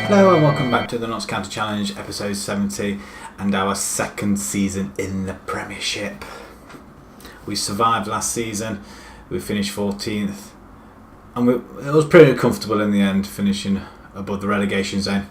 Hello and welcome back to the Notts County Challenge, episode 70, and our second season in the Premiership. We survived last season, we finished 14th, and it was pretty comfortable in the end, finishing above the relegation zone.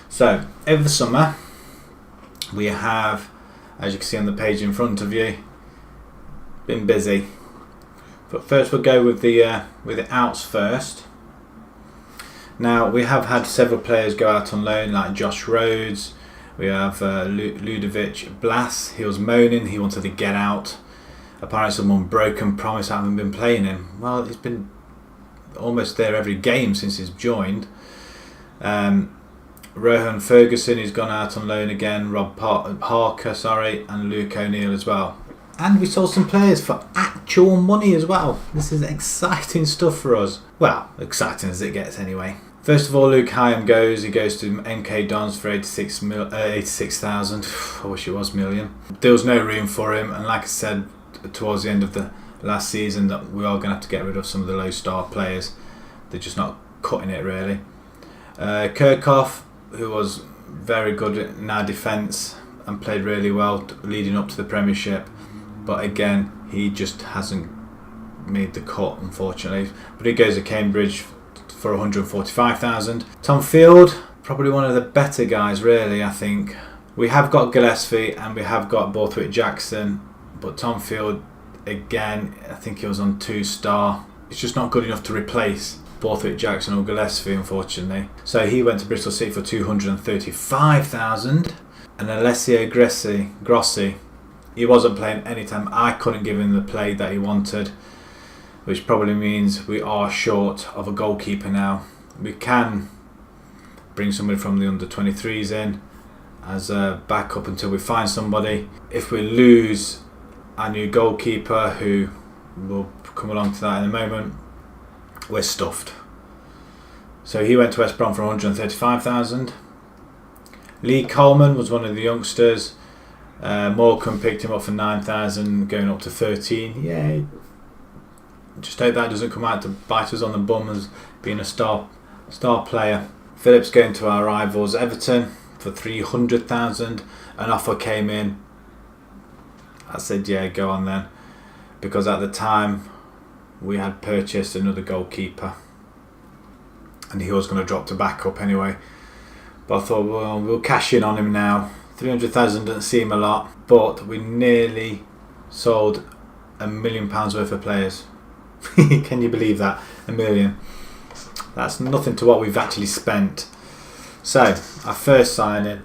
So, over the summer, we have, as you can see on the page in front of you, been busy. But first we'll go with the outs first. Now, we have had several players go out on loan, like Josh Rhodes. We have Ludovic Blas. He was moaning, he wanted to get out. Apparently someone broke and promised I haven't been playing him. Well, he's been almost there every game since he's joined. Rohan Ferguson, he's gone out on loan again. Rob Parker, and Luke O'Neill as well. And we sold some players for actual money as well. This is exciting stuff for us. Well, exciting as it gets anyway. First of all, Luke Hyam goes. He goes to MK Dons for 86,000. I wish it was million. There was no room for him. And like I said towards the end of the last season, that we are going to have to get rid of some of the low star players. They're just not cutting it really. Kirchhoff, who was very good in our defence and played really well leading up to the Premiership. But again, he just hasn't made the cut, unfortunately. But he goes to Cambridge for 145,000. Tom Field, probably one of the better guys, really, I think. We have got Gillespie and we have got Borthwick Jackson. But Tom Field, again, I think he was on 2-star. It's just not good enough to replace Borthwick Jackson or Gillespie, unfortunately. So he went to Bristol City for 235,000. And Alessio Grossi, he wasn't playing any time. I couldn't give him the play that he wanted, which probably means we are short of a goalkeeper now. We can bring somebody from the under-23s in as a backup until we find somebody. If we lose our new goalkeeper, who will come along to that in a moment, we're stuffed. So he went to West Brom for 135,000. Lee Coleman was one of the youngsters. Morecambe picked him up for 9,000, going up to 13. Yeah, just hope that doesn't come out to bite us on the bum as being a star player. Phillips going to our rivals Everton for 300,000. An offer came in. I said, yeah, go on then, because at the time we had purchased another goalkeeper and he was going to drop to backup anyway. But I thought, well, we'll cash in on him now. 300,000 doesn't seem a lot, but we nearly sold £1 million worth of players. Can you believe that? £1 million. That's nothing to what we've actually spent. So, our first signing.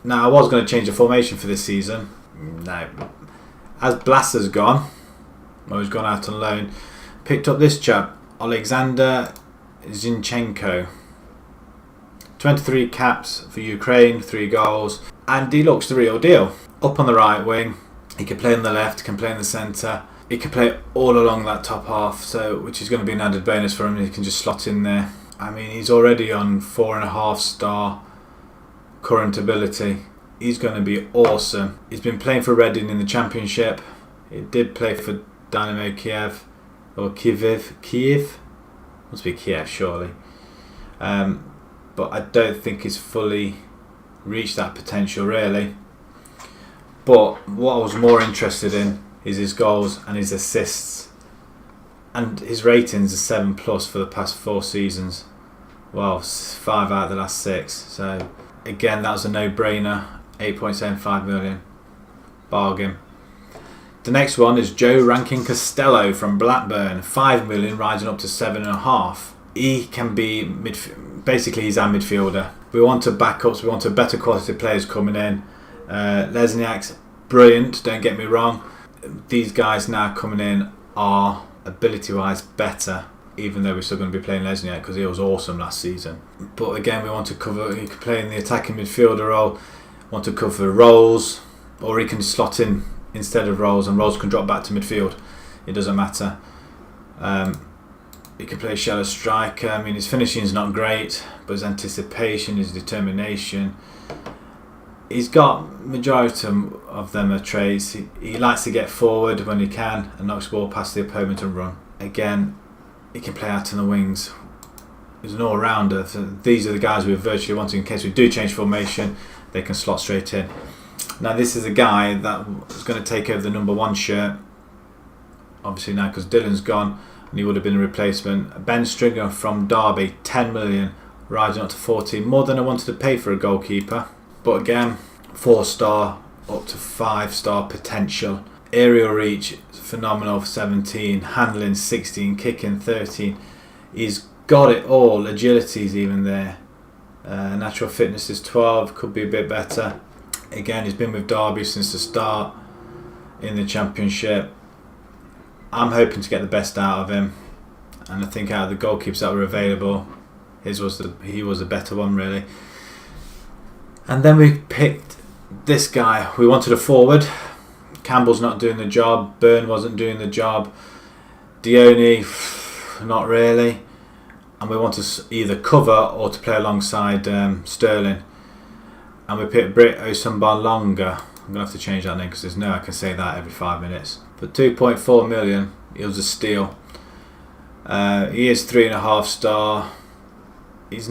Now, I was going to change the formation for this season. No. As Blas has gone, or he's gone out on loan, picked up this chap, Alexander Zinchenko. 23 caps for Ukraine, 3 goals. And he looks the real deal. Up on the right wing, he can play on the left, can play in the centre. He can play all along that top half, so which is going to be an added bonus for him. He can just slot in there. I mean, he's already on 4.5-star current ability. He's going to be awesome. He's been playing for Reading in the Championship. He did play for Dynamo Kiev, or Kiev? Must be Kiev, surely. But I don't think he's fully reached that potential really. But what I was more interested in is his goals and his assists, and his ratings are 7+ for the past 4 seasons. Well, 5 out of the last 6. So again, that was a no-brainer. 8.75 million, bargain. The next one is Joe Rankin Costello from Blackburn, 5 million, rising up to 7.5. He can be basically he's our midfielder. We want to backups, we want a better quality players coming in. Lesniak's brilliant, don't get me wrong. These guys now coming in are ability-wise better, even though we're still going to be playing Lesniak because he was awesome last season. But again, we want to cover, he can play in the attacking midfielder role, want to cover roles, or he can slot in instead of roles, and roles can drop back to midfield. It doesn't matter. He can play shallow striker. I mean, his finishing is not great, but his anticipation, his determination, he's got majority of them are traits. He likes to get forward when he can and knocks the ball past the opponent and run. Again, he can play out in the wings. He's an all-rounder. So these are the guys we're virtually wanting in case we do change formation. They can slot straight in. Now this is a guy that is going to take over the number 1 shirt. Obviously now because Dylan's gone and he would have been a replacement. Ben Stringer from Derby, 10 million, rising up to 14. More than I wanted to pay for a goalkeeper. But again, 4-star up to 5-star potential. Aerial reach, phenomenal for 17. Handling 16, kicking 13. He's got it all. Agility's even there. Natural fitness is 12, could be a bit better. Again, he's been with Derby since the start in the Championship. I'm hoping to get the best out of him, and I think out of the goalkeepers that were available, he was the better one really. And then we picked this guy. We wanted a forward. Campbell's not doing the job. Byrne wasn't doing the job. Dione, not really. And we wanted to either cover or to play alongside Sterling. And we picked Brit Osumbalonga. I'm going to have to change that name because there's no I can say that every 5 minutes. For 2.4 million, it was a steal. He is 3.5 star. He's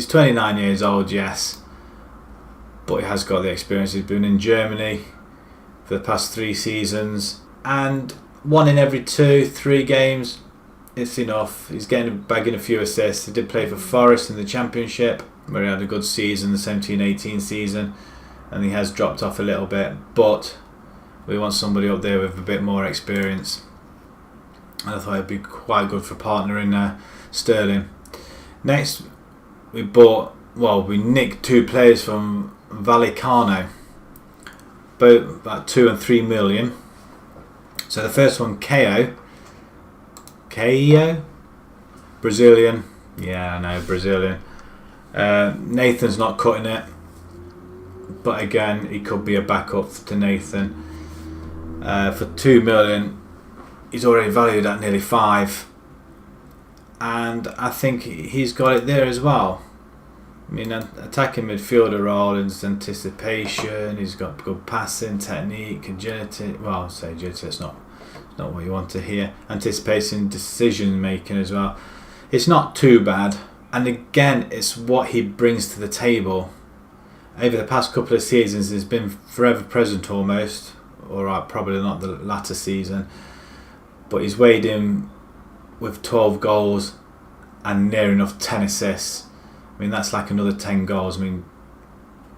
29 years old, yes. But he has got the experience. He's been in Germany for the past 3 seasons. And 1 in every 2-3 games, it's enough. He's bagging a few assists. He did play for Forest in the Championship, where he had a good season, the 17-18 season, and he has dropped off a little bit, but we want somebody up there with a bit more experience, and I thought it'd be quite good for partnering Sterling. Next, we nicked 2 players from Vallecano, both about 2 and 3 million. So the first one, Caio, Brazilian, yeah I know, Brazilian. Nathan's not cutting it, but again he could be a backup to Nathan. For 2 million, he's already valued at nearly 5, and I think he's got it there as well. I mean, attacking midfielder role, his anticipation, he's got good passing technique, agility. Well, I'll say agility, that's not what you want to hear. Anticipation, decision making as well. It's not too bad. And again, it's what he brings to the table. Over the past couple of seasons, he's been forever present almost. Alright, probably not the latter season. But he's weighed in with 12 goals and near enough 10 assists. I mean, that's like another 10 goals. I mean,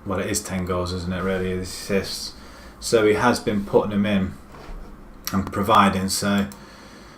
well, it is 10 goals, isn't it, really, assists. So he has been putting them in and providing. So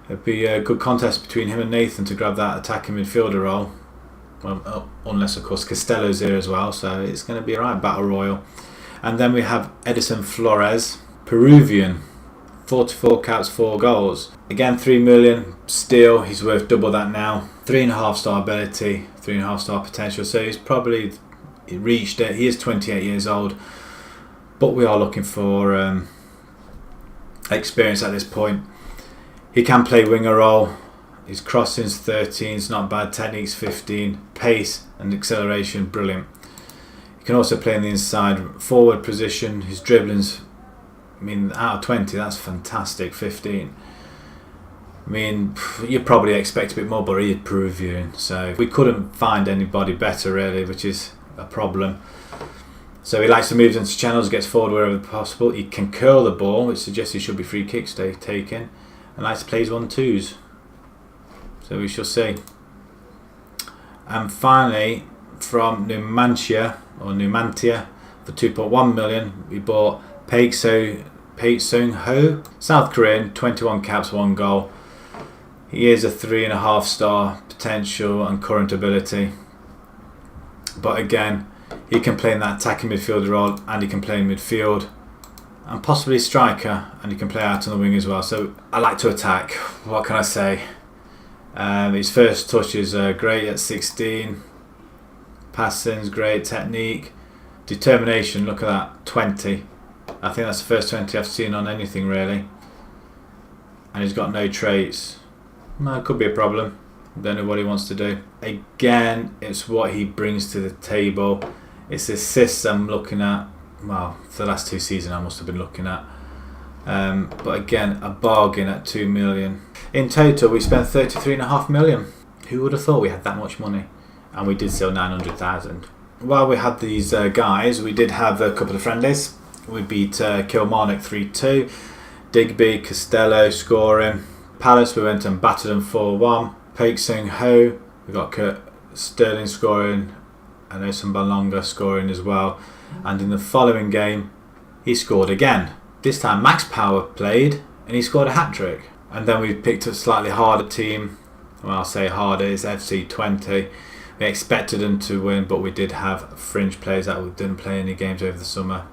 it'd be a good contest between him and Nathan to grab that attacking midfielder role. Well, unless of course Costello's here as well, so it's going to be a right battle royal. And then we have Edison Flores, Peruvian, 44 caps, 4 goals. Again, 3 million, still he's worth double that now. 3.5 star ability, 3.5 star potential, so he's probably reached it. He is 28 years old, but we are looking for experience at this point. He can play winger role. His crossing's 13, it's not bad. Technique's 15. Pace and acceleration, brilliant. He can also play in the inside forward position. His dribbling's, I mean, out of 20, that's fantastic. 15. I mean, you probably expect a bit more, but he is Peruvian, so we couldn't find anybody better really, which is a problem. So he likes to move into channels, gets forward wherever possible. He can curl the ball, which suggests he should be free kicks taken, and likes to play his 1-2s. So we shall see. And finally, from Numancia for 2.1 million, we bought Paik Sung Ho, South Korean, 21 caps, 1 goal. He is a 3.5 star potential and current ability, but again, he can play in that attacking midfielder role, and he can play in midfield, and possibly striker, and he can play out on the wing as well. So I like to attack. What can I say? His first touch is great at 16. Passing's great, technique, determination. Look at that, 20. I think that's the first 20 I've seen on anything really. And he's got no traits. Well, it could be a problem. Don't know what he wants to do. Again, it's what he brings to the table. It's assists I'm looking at. Well, for the last 2 seasons I must have been looking at. But again, a bargain at 2 million. In total, we spent 33.5 million. Who would have thought we had that much money? And we did sell 900,000. While we had these guys, we did have a couple of friendlies. We beat Kilmarnock 3-2. Digby, Costello scoring. Palace, we went and battered them 4-1. Paik Sung Ho, we got Kurt Sterling scoring and Osun Balonga scoring as well. And in the following game, he scored again. This time Max Power played and he scored a hat-trick. And then we picked a slightly harder team. Well, I'll say harder, it's FC 20. We expected them to win, but we did have fringe players that didn't play any games over the summer.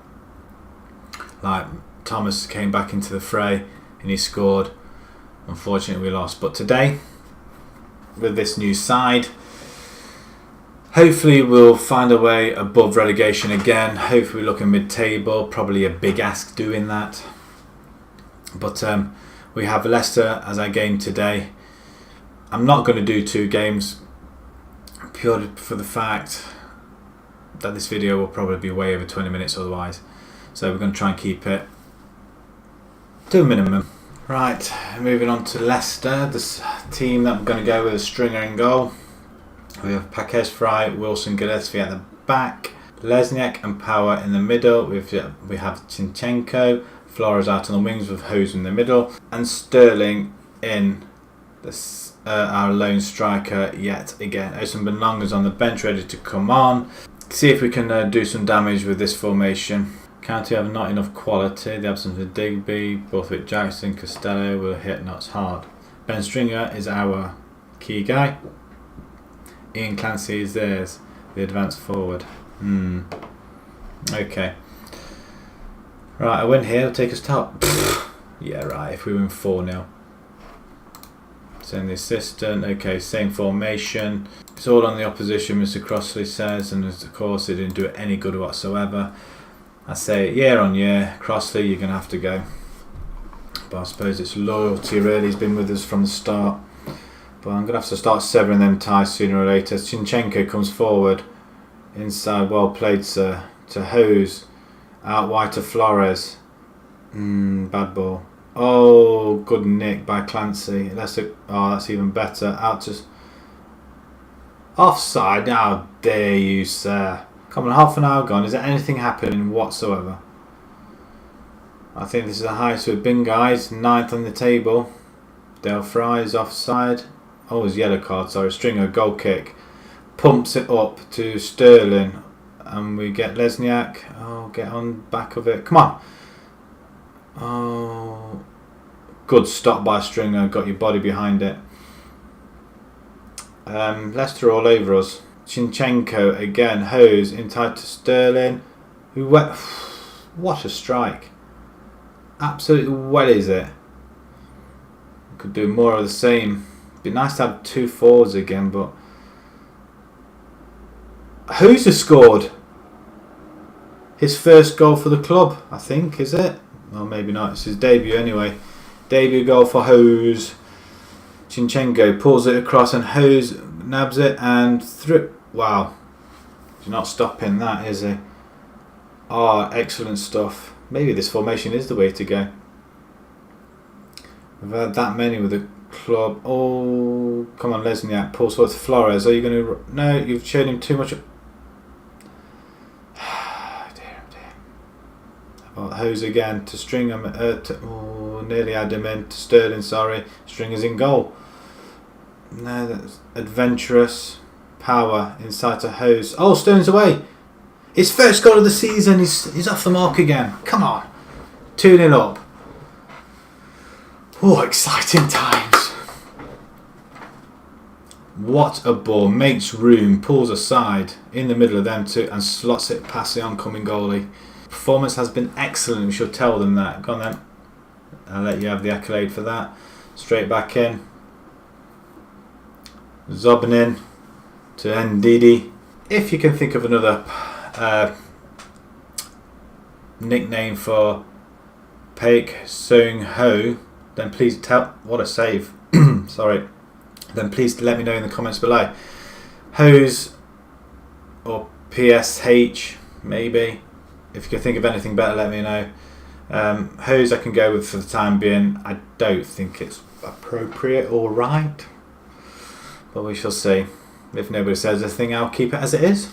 Like Thomas came back into the fray and he scored. Unfortunately, we lost. But today, with this new side, hopefully we'll find a way above relegation again. Hopefully we're looking mid-table. Probably a big ask doing that. But we have Leicester as our game today. I'm not going to do 2 games purely for the fact that this video will probably be way over 20 minutes otherwise. So we're going to try and keep it to a minimum. Right, moving on to Leicester. This team that I'm going to go with a stringer in goal. We have Paquez, Fry, Wilson, Gillespie at the back. Lesniak and Power in the middle. We have Zinchenko. Flores out on the wings with Hose in the middle. And Sterling in our lone striker yet again. Osun Balonga's on the bench ready to come on. See if we can do some damage with this formation. County have not enough quality. The absence of Digby, Borthwick Jackson, Costello will hit Notts hard. Ben Stringer is our key guy. Ian Clancy is theirs. The advance forward. Okay. Right, a win here will take us top. Yeah, right, if we win 4-0. Send the assistant. Okay, same formation. It's all on the opposition, Mr. Crossley says, and of course it didn't do it any good whatsoever. I say year on year, Crossley, you're going to have to go. But I suppose it's loyalty really. He's been with us from the start. But I'm going to have to start severing them ties sooner or later. Zinchenko comes forward. Inside, well played, sir. To Hose. Out wide to Flores. Bad ball. Oh, good nick by Clancy. That's even better. Out to... Offside. How dare you, sir. Come on, half an hour gone. Is there anything happening whatsoever? I think this is the highest we've been, guys. 9th on the table. Dale Fry is offside. Oh, it's yellow card. Sorry. Stringer, goal kick. Pumps it up to Sterling. And we get Lesniak. Oh, get on back of it. Come on. Oh, good stop by Stringer. Got your body behind it. Leicester all over us. Zinchenko again. Hose in tight to Sterling. Who went? What a strike! Absolutely well is it. Could do more of the same. Be nice to have 2 forwards again, but Hose has scored his first goal for the club. I think, is it? Well, maybe not. It's his debut anyway. Debut goal for Hose. Zinchenko pulls it across and Hose nabs it and through. Wow. He's not stopping that, is he? Oh, excellent stuff. Maybe this formation is the way to go. We've had that many with the club. Oh, come on, Lesniak. Pulls forward to Flores. Are you going to... No, you've shown him too much... Hose again to Stringer. Nearly had him in to Sterling. Sorry, Stringer's in goal. No, that's adventurous. Power inside to Hose. Oh, Sterling's away. His first goal of the season. He's off the mark again. Come on, 2-0 up. Oh, exciting times. What a ball. Makes room. Pulls aside in the middle of them two and slots it past the oncoming goalie. Performance has been excellent. We should tell them that. Go on then. I'll let you have the accolade for that. Straight back in. Zobnin to Ndidi. If you can think of another nickname for Paik Sung Ho, then please tell. What a save. Sorry. Then please let me know in the comments below. Hose or PSH maybe. If you can think of anything better, let me know. Hose I can go with for the time being. I don't think it's appropriate or right. But we shall see. If nobody says a thing, I'll keep it as it is.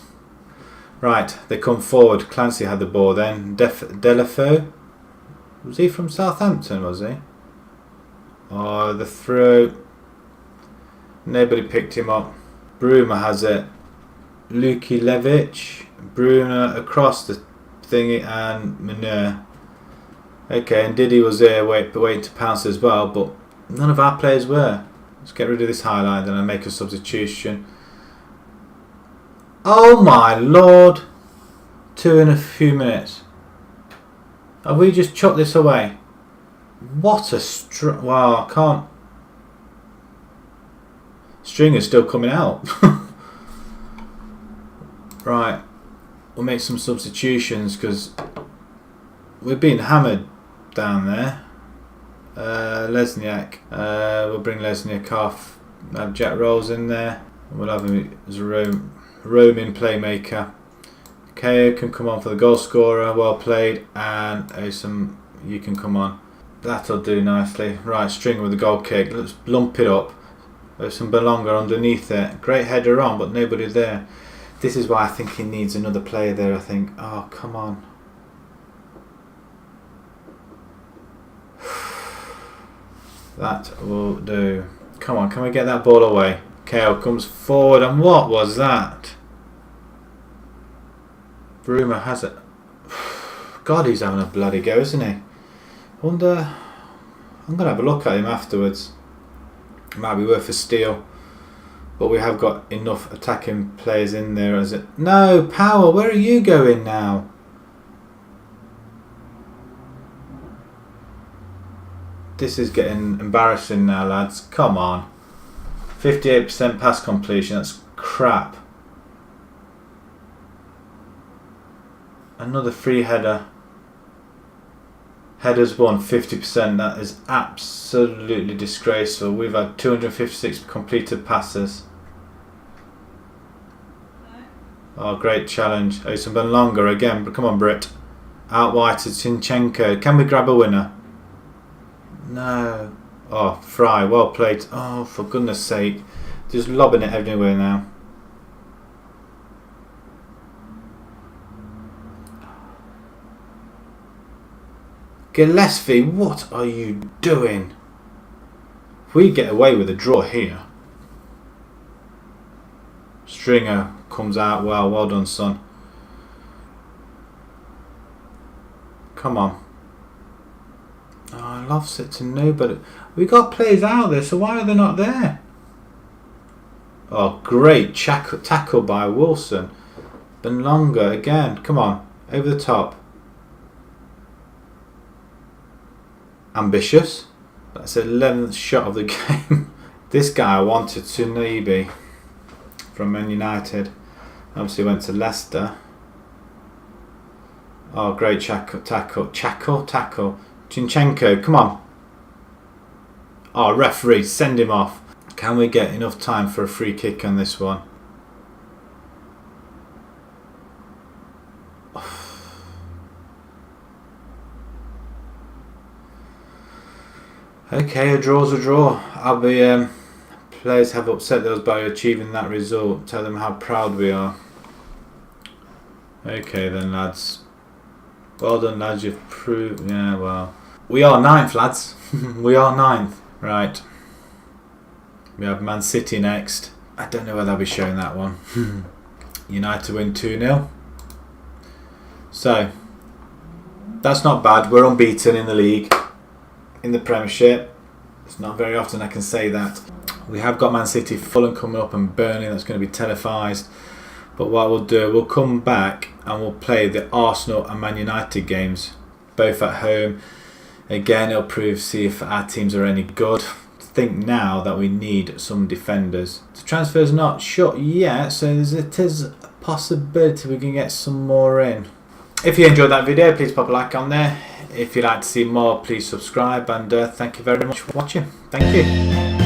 Right, they come forward. Clancy had the ball then. Delafoe. Was he from Southampton, was he? Oh, the throw. Nobody picked him up. Bruma has it. Lukilevich. Bruna across the thingy and Manur. Okay, and Diddy was there waiting to pounce as well, but none of our players were. Let's get rid of this highlight and I'll make a substitution. Oh my lord! 2 in a few minutes. Have we just chucked this away? What a wow, I can't. Stringer's still coming out. Right, we'll make some substitutions because we're being hammered down there. Lesniak. We'll bring Lesniak off. Have Jack Rolls in there. We'll have him as a roaming playmaker. KO can come on for the goal scorer. Well played. And Osam, you can come on. That'll do nicely. Right, Stringer with the goal kick. Let's lump it up. There's some Belonga underneath it. Great header on, but nobody there. This is why I think he needs another player there, I think. Oh, come on. That will do. Come on, can we get that ball away? KO comes forward, and what was that? Bruma has it. God, he's having a bloody go, isn't he? I wonder. I'm going to have a look at him afterwards. It might be worth a steal. But we have got enough attacking players in there as it. No, Power, where are you going now? This is getting embarrassing now, lads. Come on. 58% pass completion, that's crap. Another free header. Headers won 50%. That is absolutely disgraceful. We've had 256 completed passes. Oh, great challenge. Osen Benlonga again. But come on, Britt. Out wide to Zinchenko. Can we grab a winner? No. Oh, Fry. Well played. Oh, for goodness sake. Just lobbing it everywhere now. Gillespie, what are you doing? If we get away with a draw here. Stringer comes out well. Well done, son. Come on. Oh, I love it to nobody. We got players out there, so why are they not there? Oh, great tackle by Wilson. Benlonga again. Come on, over the top. Ambitious. That's the 11th shot of the game. This guy wanted Tsunebi from Man United. Obviously went to Leicester. Oh, great tackle. Zinchenko, come on. Oh, referee, send him off. Can we get enough time for a free kick on this one? Okay, a draw's a draw. I'll be players have upset those by achieving that result. Tell them how proud we are. Okay then, lads. Well done, lads. You've proved. Yeah, well, we are 9th, lads. We are 9th. Right. We have Man City next. I don't know whether I'll be showing that one. United win 2-0. So that's not bad. We're unbeaten in the league. In the Premiership. It's not very often I can say that. We have got Man City, Fulham coming up and Burnley. That's going to be televised. But what we'll do, we'll come back and we'll play the Arsenal and Man United games, both at home. Again, it'll see if our teams are any good. Think now that we need some defenders. The transfer's not shut yet, so it is a possibility we can get some more in. If you enjoyed that video, please pop a like on there. If you'd like to see more, please subscribe, and thank you very much for watching. Thank you.